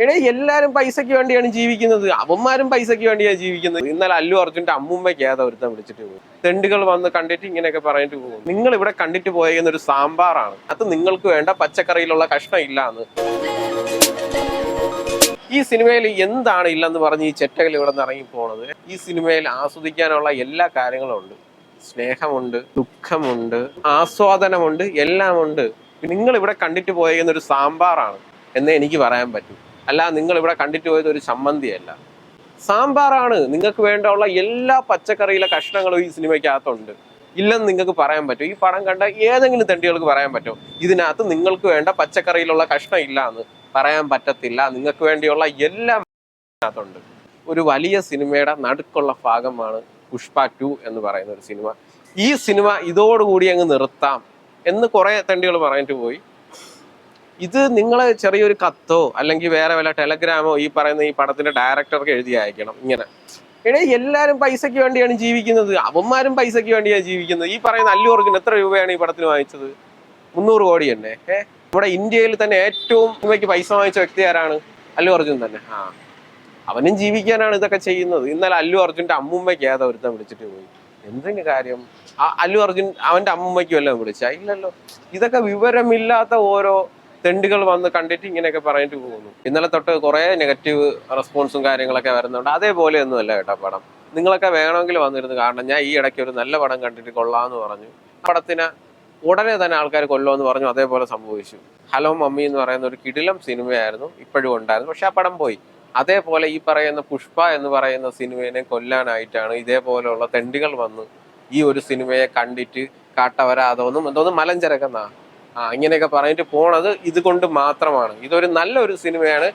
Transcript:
എടേ എല്ലാരും പൈസയ്ക്ക് വേണ്ടിയാണ് ജീവിക്കുന്നത്. അവന്മാരും പൈസയ്ക്ക് വേണ്ടിയാണ് ജീവിക്കുന്നത്. ഇന്നലെ അല്ലു അർജുന്റെ അമ്മൂമ്മയ്ക്ക് ഏതാ ഒരുത്തൻ വിളിച്ചിട്ട് പോകും. തെണ്ടുകൾ വന്ന് കണ്ടിട്ട് ഇങ്ങനെയൊക്കെ പറഞ്ഞിട്ട് പോകും. നിങ്ങൾ ഇവിടെ കണ്ടിട്ട് പോയെന്നൊരു സാമ്പാറാണ്. അത് നിങ്ങൾക്ക് വേണ്ട പച്ചക്കറിയിലുള്ള കഷ്ണം ഇല്ലാന്ന്. ഈ സിനിമയിൽ എന്താണ് ഇല്ലെന്ന് പറഞ്ഞ് ഈ ചെറ്റകൾ ഇവിടെ നിന്ന് ഇറങ്ങി പോണത്? ഈ സിനിമയിൽ ആസ്വദിക്കാനുള്ള എല്ലാ കാര്യങ്ങളും ഉണ്ട്. സ്നേഹമുണ്ട്, ദുഃഖമുണ്ട്, ആസ്വാദനമുണ്ട്, എല്ലാം ഉണ്ട്. നിങ്ങൾ ഇവിടെ കണ്ടിട്ട് പോയെന്നൊരു സാമ്പാറാണ് എന്നേ എനിക്ക് പറയാൻ പറ്റൂ. അല്ല, നിങ്ങൾ ഇവിടെ കണ്ടിട്ട് പോയത് ഒരു ചമ്മന്തിയല്ല, സാമ്പാറാണ്. നിങ്ങൾക്ക് വേണ്ടുള്ള എല്ലാ പച്ചക്കറിയിലെ കഷ്ണങ്ങളും ഈ സിനിമയ്ക്കകത്തുണ്ട്. ഇല്ലെന്ന് നിങ്ങൾക്ക് പറയാൻ പറ്റും? ഈ പടം കണ്ട ഏതെങ്കിലും തെണ്ടികൾക്ക് പറയാൻ പറ്റുമോ ഇതിനകത്ത് നിങ്ങൾക്ക് വേണ്ട പച്ചക്കറിയിലുള്ള കഷ്ണം ഇല്ല എന്ന്? പറയാൻ പറ്റത്തില്ല. നിങ്ങൾക്ക് വേണ്ടിയുള്ള എല്ലാം അതിനകത്തുണ്ട്. ഒരു വലിയ സിനിമയുടെ നടുക്കുള്ള ഭാഗമാണ് പുഷ്പ 2 എന്ന് പറയുന്ന ഒരു സിനിമ. ഈ സിനിമ ഇതോടുകൂടി അങ്ങ് നിർത്താം എന്ന് കുറെ തെണ്ടികൾ പറഞ്ഞിട്ട് പോയി. ഇത് നിങ്ങൾ ചെറിയൊരു കത്തോ അല്ലെങ്കിൽ വേറെ വല്ല ടെലഗ്രാമോ ഈ പറയുന്ന ഈ പടത്തിന്റെ ഡയറക്ടർക്ക് എഴുതി അയക്കണം. ഇങ്ങനെ എല്ലാരും പൈസയ്ക്ക് വേണ്ടിയാണ് ജീവിക്കുന്നത്. അവന്മാരും പൈസയ്ക്ക് വേണ്ടിയാണ് ജീവിക്കുന്നത്. ഈ പറയുന്ന അല്ലു അർജുൻ എത്ര രൂപയാണ് ഈ പടത്തിന് വാങ്ങിച്ചത്? 300 കോടി തന്നെ. നമ്മുടെ ഇന്ത്യയിൽ തന്നെ ഏറ്റവും സിനിമയ്ക്ക് പൈസ വാങ്ങിച്ച വ്യക്തി ആരാണ്? അല്ലു അർജുൻ തന്നെ. അവനും ജീവിക്കാനാണ് ഇതൊക്കെ ചെയ്യുന്നത്. ഇന്നലെ അല്ലു അർജുന്റെ അമ്മൂമ്മയ്ക്ക് ഏതാ ഒരുത്തൻ വിളിച്ചിട്ട് പോയി. എന്തിന് കാര്യം? അല്ലു അർജുൻ അവന്റെ അമ്മൂമ്മയ്ക്കും എല്ലാം വിളിച്ചാ? ഇല്ലല്ലോ. ഇതൊക്കെ വിവരമില്ലാത്ത ഓരോ തെണ്ടുകൾ വന്ന് കണ്ടിട്ട് ഇങ്ങനെയൊക്കെ പറഞ്ഞിട്ട് പോകുന്നു. ഇന്നലെ തൊട്ട് കുറെ നെഗറ്റീവ് റെസ്പോൺസും കാര്യങ്ങളൊക്കെ വരുന്നുണ്ട്. അതേപോലെ ഒന്നും അല്ല കേട്ടോ പടം. നിങ്ങളൊക്കെ വേണമെങ്കിൽ വന്നിരുന്നു കാരണം. ഞാൻ ഈ ഇടയ്ക്ക് ഒരു നല്ല പടം കണ്ടിട്ട് കൊള്ളാമെന്ന് പറഞ്ഞു. പടത്തിന് ഉടനെ തന്നെ ആൾക്കാർ കൊല്ലുമെന്ന് പറഞ്ഞു. അതേപോലെ സംഭവിച്ചു. ഹലോ മമ്മി എന്ന് പറയുന്ന ഒരു കിടിലം സിനിമയായിരുന്നു, ഇപ്പോഴും ഉണ്ടായിരുന്നു. പക്ഷെ ആ പടം പോയി. അതേപോലെ ഈ പറയുന്ന പുഷ്പ എന്ന് പറയുന്ന സിനിമയെ കൊല്ലാനായിട്ടാണ് ഇതേപോലെയുള്ള തെണ്ടികൾ വന്ന് ഈ ഒരു സിനിമയെ കണ്ടിട്ട് കാട്ടവരാതൊന്നും എന്തോന്നും മലഞ്ചരക്കെന്നാ ഇങ്ങനെയൊക്കെ പറഞ്ഞിട്ട് പോണത്. ഇതുകൊണ്ട് മാത്രമാണ്. ഇതൊരു നല്ലൊരു സിനിമയാണ്.